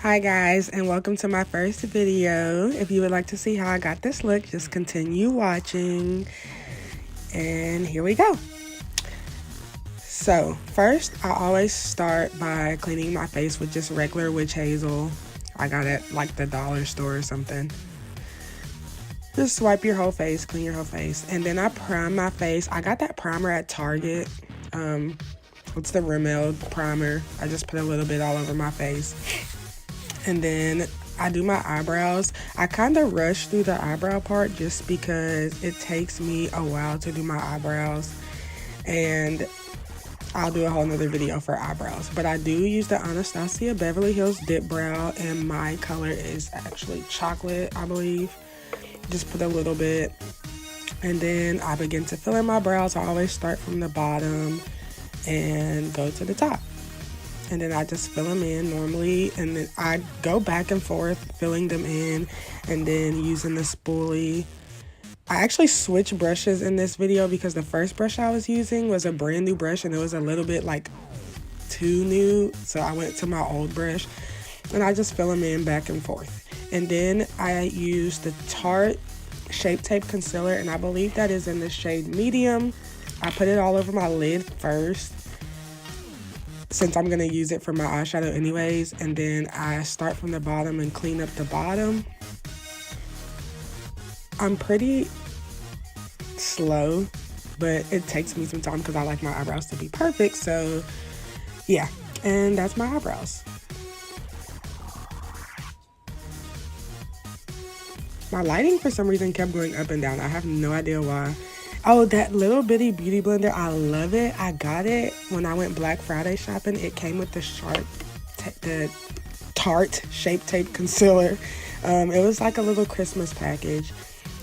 Hi guys, and welcome to my first video. If you would like to see how I got this look, just continue watching. And here we go. So first, I always start by cleaning my face with just regular witch hazel. I got it like the dollar store or something. Just wipe your whole face, clean your whole face. And then I prime my face. I got that primer at Target. It's the Rimmel primer. I just put a little bit all over my face. And then I do my eyebrows. I kind of rush through the eyebrow part just because it takes me a while to do my eyebrows. And I'll do a whole nother video for eyebrows. But I do use the Anastasia Beverly Hills Dip Brow, and my color is actually chocolate, I believe. Just put a little bit. And then I begin to fill in my brows. I always start from the bottom and go to the top. And then I just fill them in normally, and then I go back and forth filling them in and then using the spoolie. I actually switched brushes in this video because the first brush I was using was a brand new brush and it was a little bit like too new, so I went to my old brush and I just fill them in back and forth. And then I use the Tarte Shape Tape Concealer, and I believe that is in the shade medium. I put it all over my lid first, since I'm going to use it for my eyeshadow anyways, and then I start from the bottom and clean up the bottom. I'm pretty slow, but it takes me some time because I like my eyebrows to be perfect, so yeah, and that's my eyebrows. My lighting for some reason kept going up and down. I have no idea why. Oh, that little bitty beauty blender, I love it. I got it when I went Black Friday shopping. It came with the Tarte Shape Tape Concealer. It was like a little Christmas package.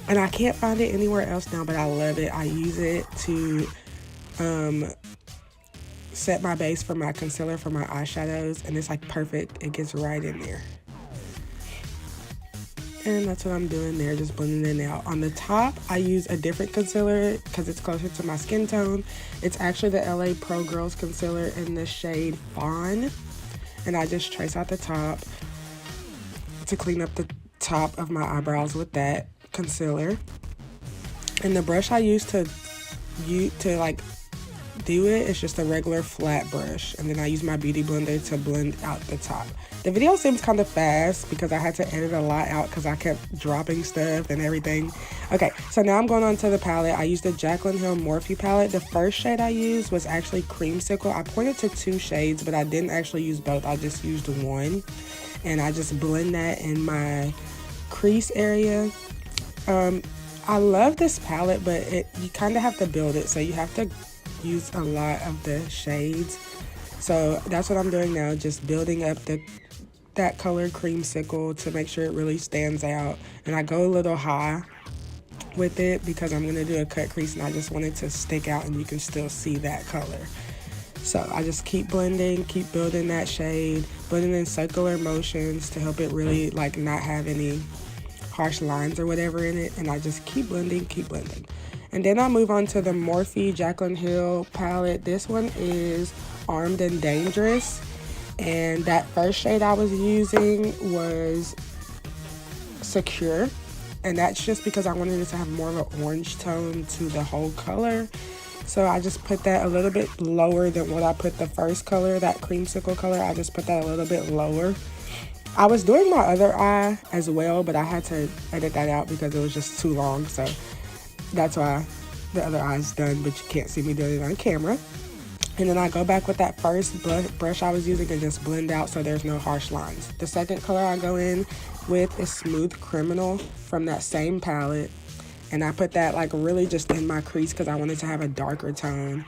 And I can't find it anywhere else now, but I love it. I use it to set my base for my concealer for my eyeshadows. And it's like perfect. It gets right in there. And that's what I'm doing there, just blending it out. On the top, I use a different concealer because it's closer to my skin tone. It's actually the LA Pro Girls Concealer in the shade Fawn. And I just trace out the top to clean up the top of my eyebrows with that concealer. And the brush I use to like do it is just a regular flat brush. And then I use my beauty blender to blend out the top. The video seems kind of fast because I had to edit a lot out because I kept dropping stuff and everything. Okay, so now I'm going on to the palette. I used the Jaclyn Hill Morphe palette. The first shade I used was actually Creamsicle. I pointed to 2 shades, but I didn't actually use both. I just used one. And I just blend that in my crease area. I love this palette, but you kind of have to build it. So you have to use a lot of the shades. So that's what I'm doing now, just building up that color Creamsicle to make sure it really stands out. And I go a little high with it because I'm going to do a cut crease and I just want it to stick out and you can still see that color. So I just keep blending, keep building that shade, blending in circular motions to help it really like not have any harsh lines or whatever in it. And I just keep blending, keep blending. And then I move on to the Morphe Jaclyn Hill palette. This one is Armed and Dangerous. And that first shade I was using was Secure. And that's just because I wanted it to have more of an orange tone to the whole color. So I just put that a little bit lower than what I put the first color, that Creamsicle color. I just put that a little bit lower. I was doing my other eye as well, but I had to edit that out because it was just too long. So that's why the other eye's done, but you can't see me doing it on camera. And then I go back with that first brush I was using and just blend out so there's no harsh lines. The second color I go in with is Smooth Criminal from that same palette. And I put that like really just in my crease because I wanted to have a darker tone.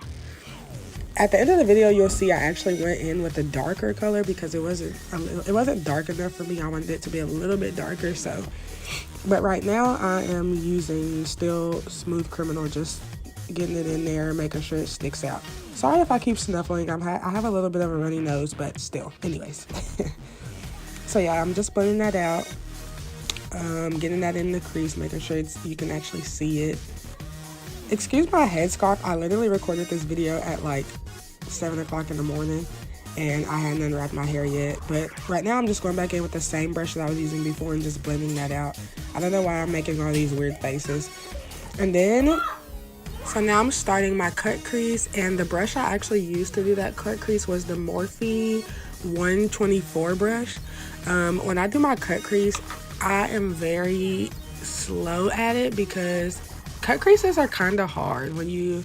At the end of the video, you'll see I actually went in with a darker color because it wasn't dark enough for me. I wanted it to be a little bit darker, so. But right now, I am using still Smooth Criminal, just getting it in there, making sure it sticks out. Sorry if I keep snuffling. I have a little bit of a runny nose, but still. Anyways. So yeah, I'm just blending that out. Getting that in the crease, making sure you can actually see it. Excuse my headscarf. I literally recorded this video at like 7 o'clock in the morning. and I hadn't unwrapped my hair yet. But right now I'm just going back in with the same brush that I was using before and just blending that out. I don't know why I'm making all these weird faces. And then, so now I'm starting my cut crease, and the brush I actually used to do that cut crease was the Morphe 124 brush. When I do my cut crease, I am very slow at it because cut creases are kind of hard when you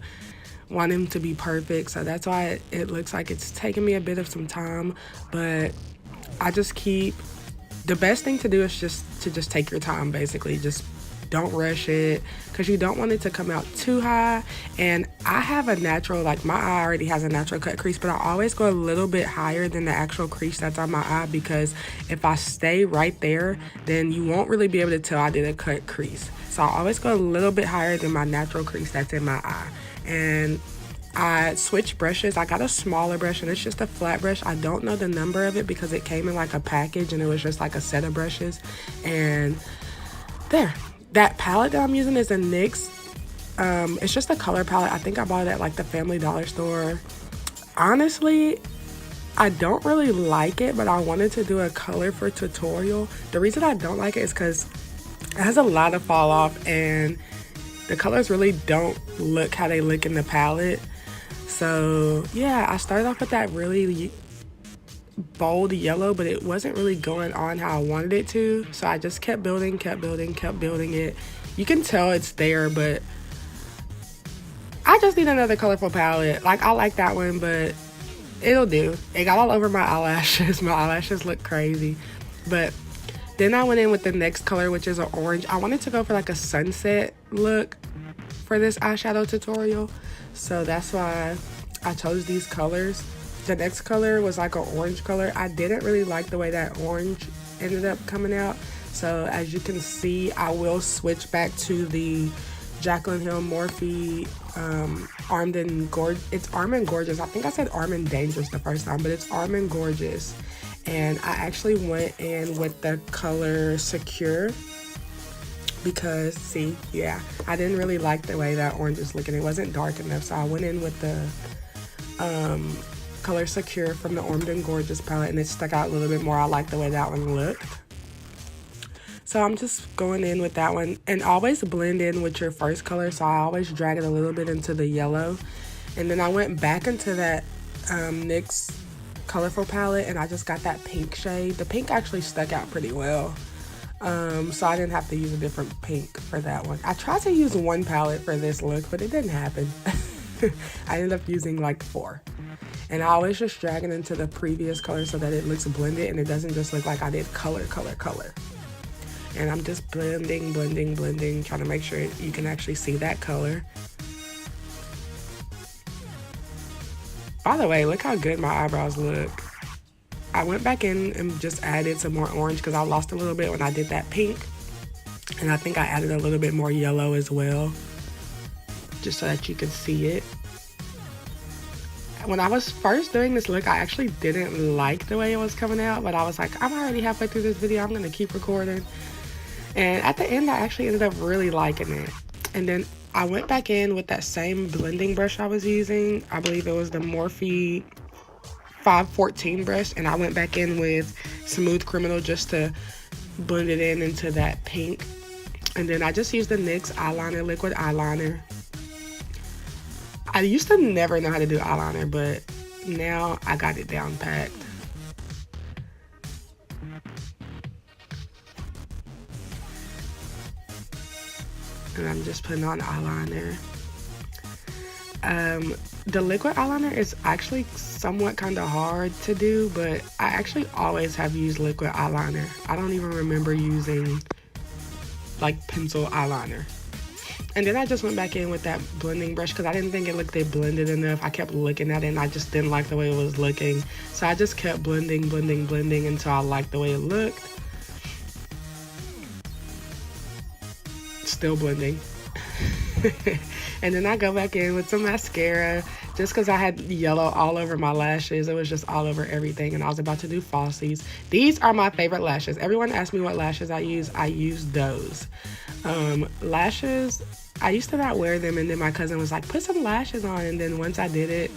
want them to be perfect. So that's why it looks like it's taking me a bit of some time, but I just keep, the best thing to do is just take your time, basically. Just don't rush it, because you don't want it to come out too high. And I have a natural, like my eye already has a natural cut crease, but I always go a little bit higher than the actual crease that's on my eye, because if I stay right there, then you won't really be able to tell I did a cut crease. So I always go a little bit higher than my natural crease that's in my eye. And I switched brushes. I got a smaller brush, and it's just a flat brush. I don't know the number of it because it came in like a package and it was just like a set of brushes. And there. That palette that I'm using is a NYX. It's just a color palette. I think I bought it at like the Family Dollar store. Honestly, I don't really like it, but I wanted to do a color for tutorial. The reason I don't like it is because it has a lot of fall off, and the colors really don't look how they look in the palette. So yeah, I started off with that really bold yellow, but it wasn't really going on how I wanted it to. So I just kept building it. You can tell it's there, but I just need another colorful palette. Like, I like that one, but it'll do. It got all over my eyelashes. My eyelashes look crazy. But then I went in with the next color, which is an orange. I wanted to go for like a sunset look for this eyeshadow tutorial, so that's why I chose these colors. The next color was like an orange color. I didn't really like the way that orange ended up coming out, so as you can see, I will switch back to the Jaclyn Hill Morphe Armed and Gorgeous. It's Armed and Gorgeous. I think I said Armed and Dangerous the first time, but it's Armed and Gorgeous. And I actually went in with the color Secure because, see, yeah, I didn't really like the way that orange is looking. It wasn't dark enough, so I went in with the color Secure from the Armed and Gorgeous palette, and it stuck out a little bit more. I like the way that one looked. So I'm just going in with that one, and always blend in with your first color. So I always drag it a little bit into the yellow, and then I went back into that NYX colorful palette, and I just got that pink shade. The pink actually stuck out pretty well, so I didn't have to use a different pink for that one. I tried to use one palette for this look, but it didn't happen. I ended up using like 4. And I always just drag it into the previous color so that it looks blended and it doesn't just look like I did color. And I'm just blending, trying to make sure you can actually see that color. By the way, look how good my eyebrows look. I went back in and just added some more orange because I lost a little bit when I did that pink. And I think I added a little bit more yellow as well, just so that you could see it. When I was first doing this look, I actually didn't like the way it was coming out, but I was like, I'm already halfway through this video, I'm gonna keep recording. And at the end, I actually ended up really liking it. And then I went back in with that same blending brush I was using. I believe it was the Morphe 514 brush, and I went back in with Smooth Criminal just to blend it in into that pink. And then I just used the NYX eyeliner, liquid eyeliner. I used to never know how to do eyeliner, but now I got it down packed. And I'm just putting on eyeliner. The liquid eyeliner is actually somewhat kind of hard to do, but I actually always have used liquid eyeliner. I don't even remember using like pencil eyeliner. And then I just went back in with that blending brush because I didn't think it looked blended enough. I kept looking at it and I just didn't like the way it was looking. So I just kept blending until I liked the way it looked. Still blending. And then I go back in with some mascara just because I had yellow all over my lashes. It was just all over everything, and I was about to do falsies. These are my favorite lashes. Everyone asked me what lashes I use. I use those. Lashes, I used to not wear them, and then my cousin was like, put some lashes on, and then once I did it,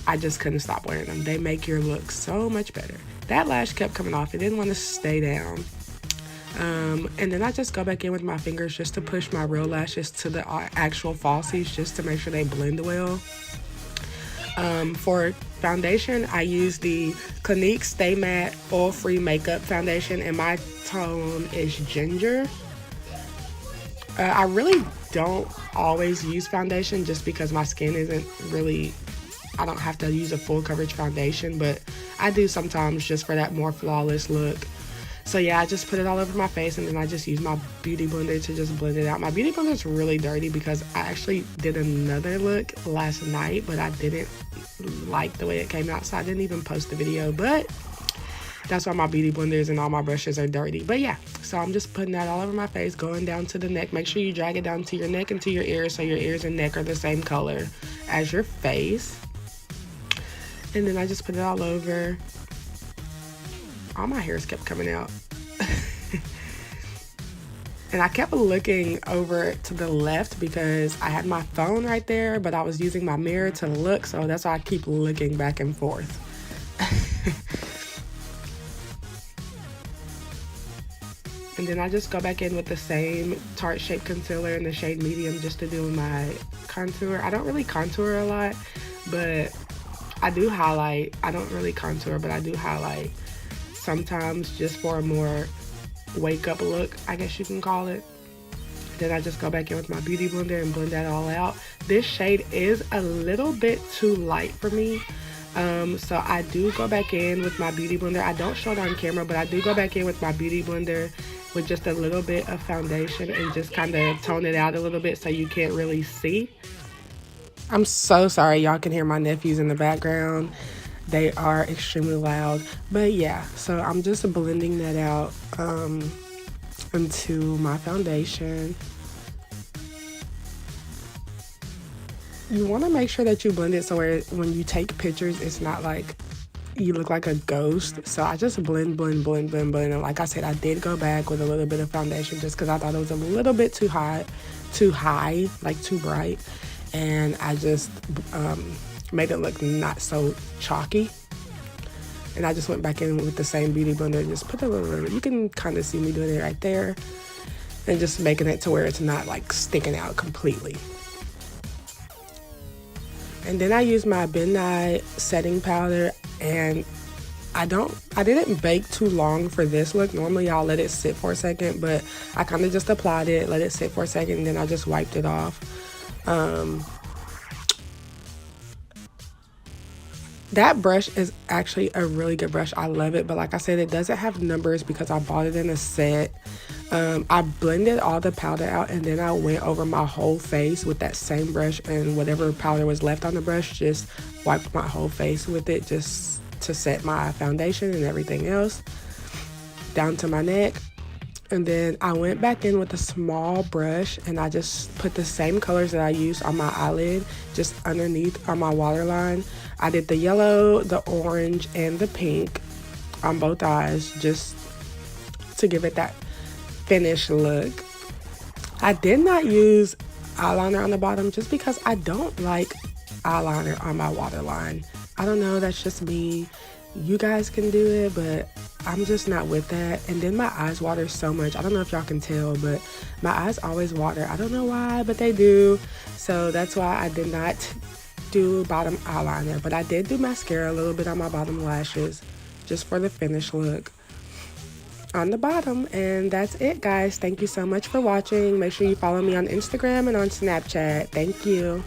I just couldn't stop wearing them. They make your look so much better. That lash kept coming off. It didn't want to stay down. And then I just go back in with my fingers just to push my real lashes to the actual falsies, just to make sure they blend well. For foundation, I use the Clinique Stay Matte Oil Free Makeup Foundation, and my tone is Ginger. I really don't always use foundation just because my skin isn't really, I don't have to use a full coverage foundation, but I do sometimes just for that more flawless look. So yeah, I just put it all over my face, and then I just use my beauty blender to just blend it out. My beauty blender is really dirty because I actually did another look last night, but I didn't like the way it came out, so I didn't even post the video. But that's why my beauty blenders and all my brushes are dirty. But yeah, so I'm just putting that all over my face, going down to the neck. Make sure you drag it down to your neck and to your ears, so your ears and neck are the same color as your face. And then I just put it all over. All my hairs kept coming out. And I kept looking over to the left because I had my phone right there, but I was using my mirror to look, so that's why I keep looking back and forth. And then I just go back in with the same Tarte Shape Concealer in the shade Medium just to do my contour. I don't really contour a lot, but I do highlight. I don't really contour, but I do highlight sometimes just for a more wake up look, I guess you can call it. Then I just go back in with my beauty blender and blend that all out. This shade is a little bit too light for me, so I do go back in with my beauty blender. I don't show it on camera, but I do go back in with my beauty blender with just a little bit of foundation and just kind of tone it out a little bit so you can't really see. I'm so sorry y'all can hear my nephews in the background. They are extremely loud. But yeah, so I'm just blending that out into my foundation. You want to make sure that you blend it so where when you take pictures, it's not like you look like a ghost. So I just blend. And like I said, I did go back with a little bit of foundation just because I thought it was a little bit too high, like too bright. And I just made it look not so chalky. And I just went back in with the same beauty blender and just put a little, you can kind of see me doing it right there, and just making it to where it's not like sticking out completely. And then I use my Midnight setting powder, and I didn't bake too long for this look. Normally I'll let it sit for a second, but I kind of just applied it, let it sit for a second, and then I just wiped it off. That brush is actually a really good brush. I love it, but like I said, it doesn't have numbers because I bought it in a set. I blended all the powder out, and then I went over my whole face with that same brush, and whatever powder was left on the brush, just wiped my whole face with it just to set my foundation and everything else down to my neck. And then I went back in with a small brush, and I just put the same colors that I used on my eyelid just underneath on my waterline. I did the yellow, the orange, and the pink on both eyes just to give it that finished look. I did not use eyeliner on the bottom just because I don't like eyeliner on my waterline. I don't know, that's just me. You guys can do it, but I'm just not with that. And then my eyes water so much. I don't know if y'all can tell, but my eyes always water. I don't know why, but they do. So that's why I did not do bottom eyeliner, but I did do mascara a little bit on my bottom lashes just for the finished look on the bottom. And that's it, guys. Thank you so much for watching. Make sure you follow me on Instagram and on Snapchat. Thank you.